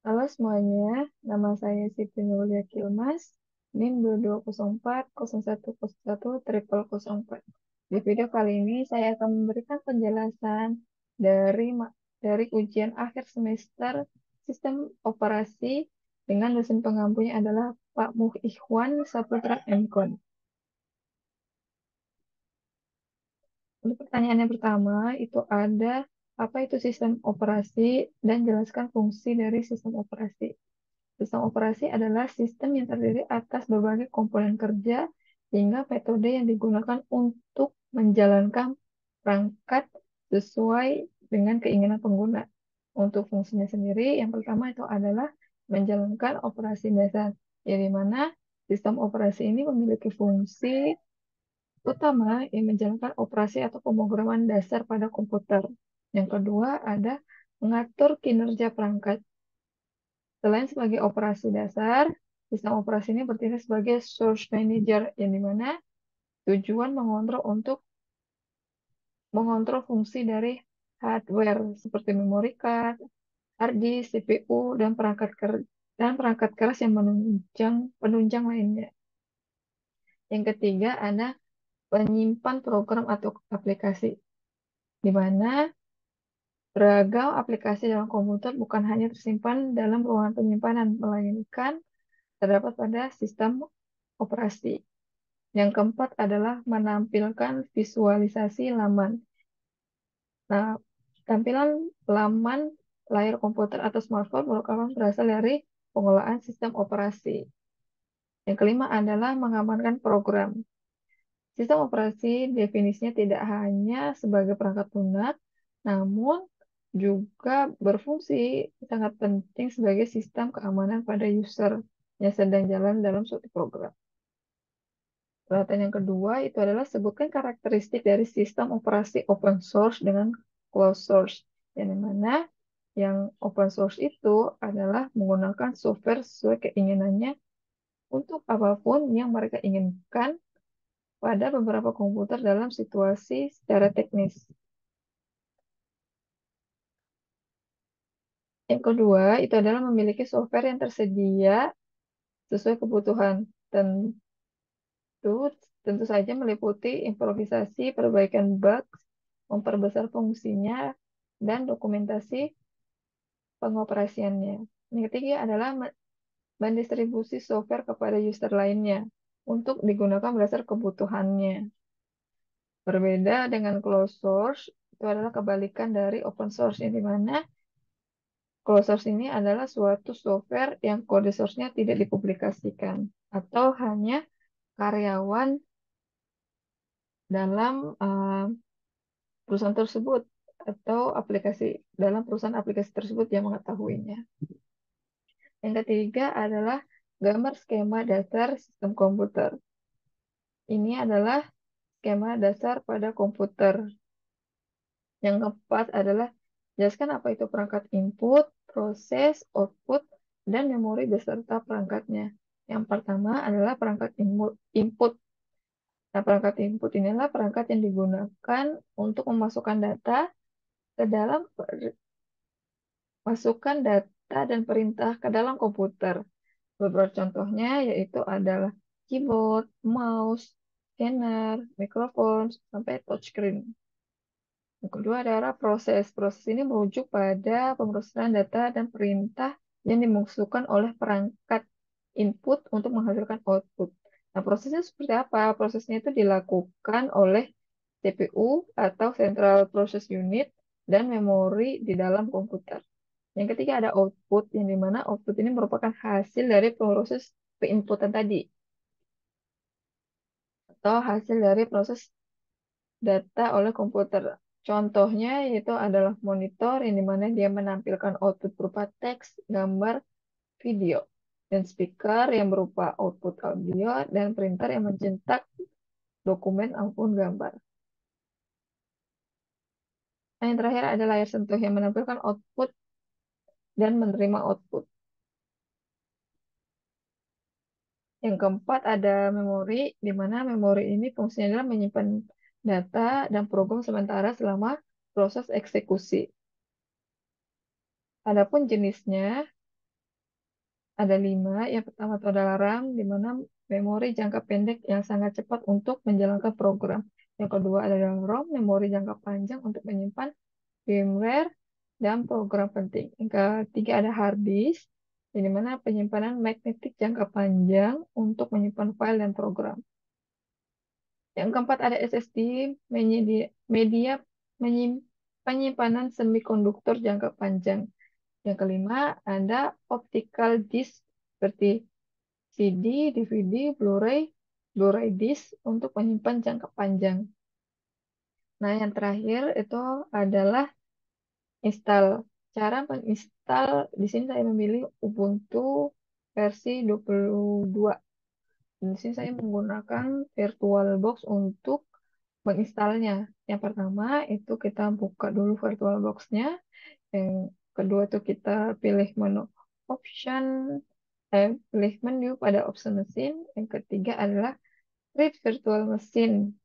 Halo semuanya, nama saya Siti Nuria Kilmas, NIM 220401010004. Di video kali ini saya akan memberikan penjelasan dari ujian akhir semester Sistem Operasi dengan dosen pengampunya adalah Pak Muh Ikhwan Saputra MKon. Untuk pertanyaan yang pertama, itu ada apa itu sistem operasi dan jelaskan fungsi dari sistem operasi. Sistem operasi adalah sistem yang terdiri atas berbagai komponen kerja sehingga metode yang digunakan untuk menjalankan perangkat sesuai dengan keinginan pengguna. Untuk fungsinya sendiri, yang pertama itu adalah menjalankan operasi dasar, yang di mana sistem operasi ini memiliki fungsi utama yang menjalankan operasi atau pemrograman dasar pada komputer. Yang kedua ada mengatur kinerja perangkat. Selain sebagai operasi dasar, sistem operasi ini bertindak sebagai source manager, yang dimana tujuan mengontrol fungsi dari hardware seperti memory card, hard disk, CPU, dan perangkat keras yang penunjang lainnya. Yang ketiga ada penyimpan program atau aplikasi, di mana beragam aplikasi dalam komputer bukan hanya tersimpan dalam ruangan penyimpanan, melainkan terdapat pada sistem operasi. Yang keempat adalah menampilkan visualisasi laman. Nah, tampilan laman layar komputer atau smartphone merupakan berasal dari pengolahan sistem operasi. Yang kelima adalah mengamankan program. Sistem operasi definisinya tidak hanya sebagai perangkat lunak, namun juga berfungsi sangat penting sebagai sistem keamanan pada user yang sedang jalan dalam suatu program. Peralatan yang kedua itu adalah sebutkan karakteristik dari sistem operasi open source dengan closed source. Yang mana yang open source itu adalah menggunakan software sesuai keinginannya untuk apapun yang mereka inginkan pada beberapa komputer dalam situasi secara teknis. Yang kedua itu adalah memiliki software yang tersedia sesuai kebutuhan. Tentu, tentu saja meliputi improvisasi, perbaikan bug, memperbesar fungsinya, dan dokumentasi pengoperasiannya. Yang ketiga adalah mendistribusi software kepada user lainnya untuk digunakan berdasar kebutuhannya. Berbeda dengan closed source, itu adalah kebalikan dari open source, yang dimana closed source ini adalah suatu software yang kode source-nya tidak dipublikasikan atau hanya karyawan dalam perusahaan tersebut atau dalam perusahaan aplikasi tersebut yang mengetahuinya. Yang ketiga adalah gambar skema dasar sistem komputer. Ini adalah skema dasar pada komputer. Yang keempat adalah jelaskan apa itu perangkat input, proses, output, dan memori beserta perangkatnya. Yang pertama adalah perangkat input. Nah, perangkat input inilah perangkat yang digunakan untuk memasukkan data ke dalam masukkan data dan perintah ke dalam komputer. Beberapa contohnya yaitu adalah keyboard, mouse, scanner, mikrofon, sampai touchscreen. Yang kedua adalah proses. Proses ini merujuk pada pemrosesan data dan perintah yang dimasukkan oleh perangkat input untuk menghasilkan output. Nah, prosesnya seperti apa? Prosesnya itu dilakukan oleh CPU atau Central Process Unit dan memori di dalam komputer. Yang ketiga ada output, yang dimana output ini merupakan hasil dari proses peinputan tadi, atau hasil dari proses data oleh komputer. Contohnya yaitu adalah monitor, yang dimana dia menampilkan output berupa teks, gambar, video, dan speaker yang berupa output audio, dan printer yang mencetak dokumen maupun gambar. Nah, yang terakhir ada layar sentuh yang menampilkan output dan menerima output. Yang keempat ada memori, di mana memori ini fungsinya adalah menyimpan data dan program sementara selama proses eksekusi. Adapun jenisnya, Ada 5. Yang pertama itu adalah RAM, di mana memori jangka pendek yang sangat cepat untuk menjalankan program. Yang kedua adalah ROM, memori jangka panjang untuk menyimpan firmware dan program penting. Yang ketiga ada hard disk, di mana penyimpanan magnetik jangka panjang untuk menyimpan file dan program. Yang keempat ada SSD, media penyimpanan semikonduktor jangka panjang. Yang kelima ada optical disk seperti CD, DVD, Blu-ray disk untuk menyimpan jangka panjang. Nah, yang terakhir itu adalah install. Cara menginstal di sini saya memilih Ubuntu versi 22. Di sini saya menggunakan VirtualBox untuk menginstalnya. Yang pertama itu kita buka dulu VirtualBox-nya. Yang kedua itu kita pilih menu option, pilih menu pada option mesin. Yang ketiga adalah create virtual machine.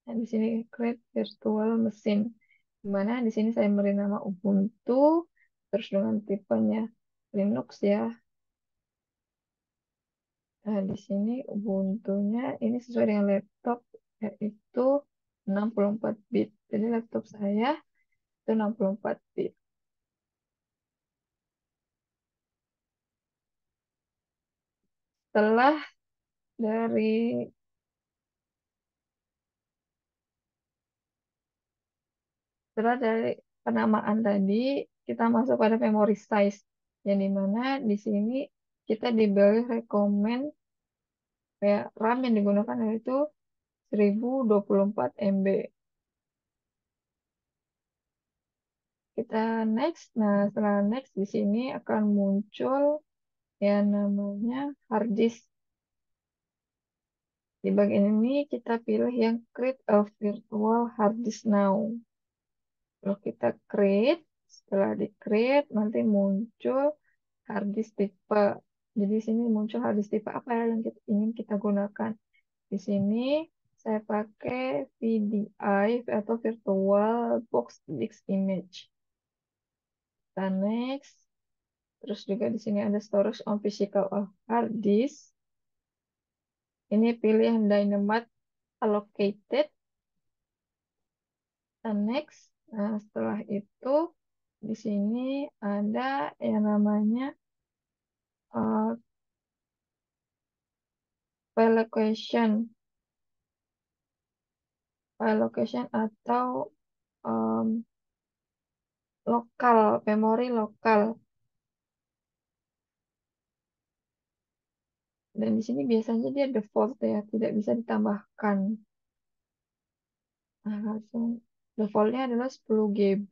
Nah, di sini create virtual machine. Di mana di sini saya beri nama Ubuntu, terus dengan tipenya Linux ya. Nah, di sini Ubuntunya ini sesuai dengan laptop, yaitu 64 bit. Jadi laptop saya itu 64 bit. Setelah dari setelah dari penamaan tadi, kita masuk pada memory size. Yang dimana di sini kita diberi rekomend kayak RAM yang digunakan yaitu 1024 MB. Kita next. Nah, setelah next di sini akan muncul yang namanya hard disk. Di bagian ini kita pilih yang create a virtual hard disk now. Lalu kita create, setelah di create nanti muncul hard disk tipe. Jadi di sini muncul hard disk tipe apa yang kita, ingin kita gunakan. Di sini saya pakai VDI atau Virtual Box Disk Image. Kita next. Terus juga di sini ada storage on physical of hard disk. Ini pilih yang Dynamite Allocated. Dan next. Nah, setelah itu di sini ada yang namanya uh, file location, file location atau um, lokal, memori lokal. Dan di sini biasanya dia default ya, tidak bisa ditambahkan. Nah, langsung defaultnya adalah 10 GB.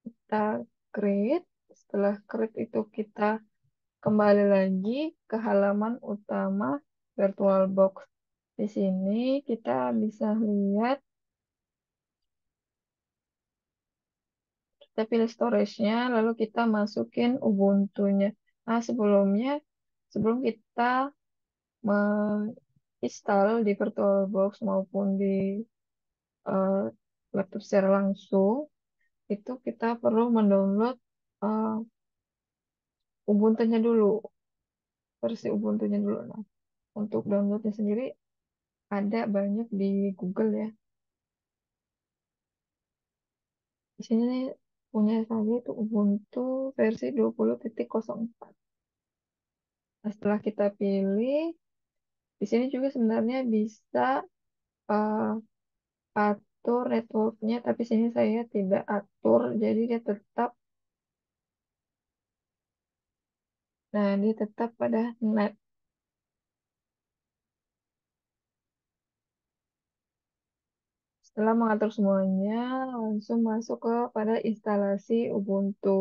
Kita create, setelah create itu kita kembali lagi ke halaman utama VirtualBox. Di sini kita bisa lihat, kita pilih storage-nya, lalu kita masukin Ubuntu-nya. Nah, sebelum kita menginstal di VirtualBox maupun di eh, laptop secara langsung, itu kita perlu mendownload eh, Ubuntu-nya dulu, versi Ubuntu-nya dulu. Nah, untuk downloadnya sendiri ada banyak di Google ya. Di sini punya saya itu Ubuntu versi 20.04. Nah, setelah kita pilih, di sini juga sebenarnya bisa eh, atur networknya, tapi sini saya tidak atur, jadi dia tetap, nah dia tetap pada net. Setelah mengatur semuanya, langsung masuk ke pada instalasi Ubuntu.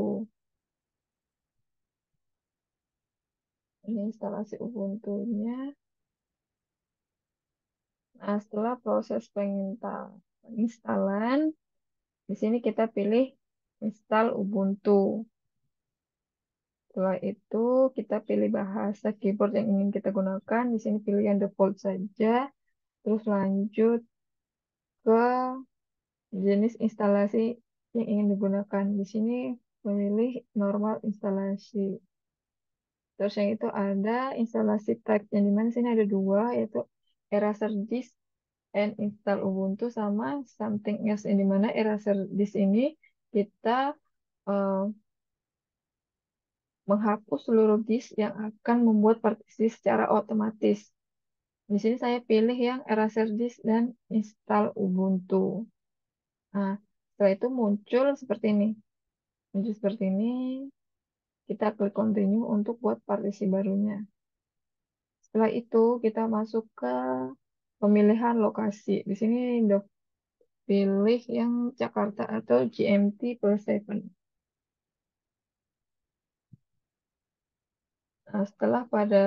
Ini instalasi Ubuntunya. Nah, setelah proses penginstalan, di sini kita pilih install Ubuntu. Setelah itu kita pilih bahasa keyboard yang ingin kita gunakan. Di sini pilih yang default saja. Terus lanjut ke jenis instalasi yang ingin digunakan. Di sini memilih normal instalasi. Terus yang itu ada instalasi type yang dimana sini ada dua, yaitu Eraser Disk and install Ubuntu sama something else yang dimana Eraser Disk ini kita eh, menghapus seluruh disk yang akan membuat partisi secara otomatis. Di sini saya pilih yang Eraser Disk dan install Ubuntu. Nah, setelah itu muncul seperti ini. Muncul seperti ini, kita klik continue untuk buat partisi barunya. Setelah itu kita masuk ke pemilihan lokasi. Di sini udah pilih yang Jakarta atau GMT plus 7. Nah, setelah pada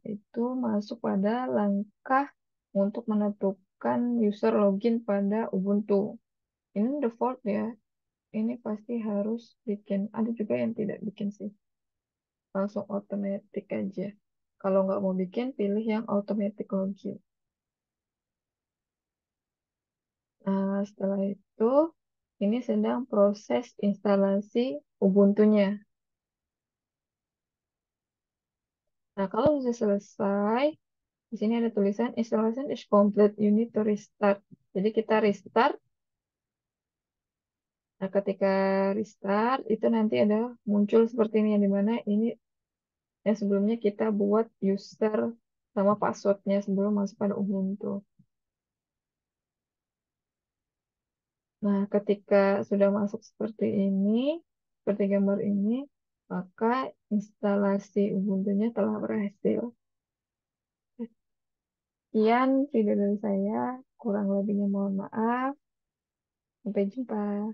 itu masuk pada langkah untuk menentukan user login pada Ubuntu. Ini default ya. Ini pasti harus bikin. Ada juga yang tidak bikin sih. Langsung otomatis aja. Kalau nggak mau bikin, pilih yang automatic login. Nah, setelah itu, ini sedang proses instalasi Ubuntu-nya. Nah, kalau sudah selesai, di sini ada tulisan installation is complete, you need to restart. Jadi kita restart. Nah, ketika restart, itu nanti ada muncul seperti ini, yang dimana ini yang sebelumnya kita buat user sama passwordnya sebelum masuk pada Ubuntu. Nah, ketika sudah masuk seperti ini, seperti gambar ini, maka instalasi Ubuntu-nya telah berhasil. Sekian video dari saya, kurang lebihnya mohon maaf. Sampai jumpa.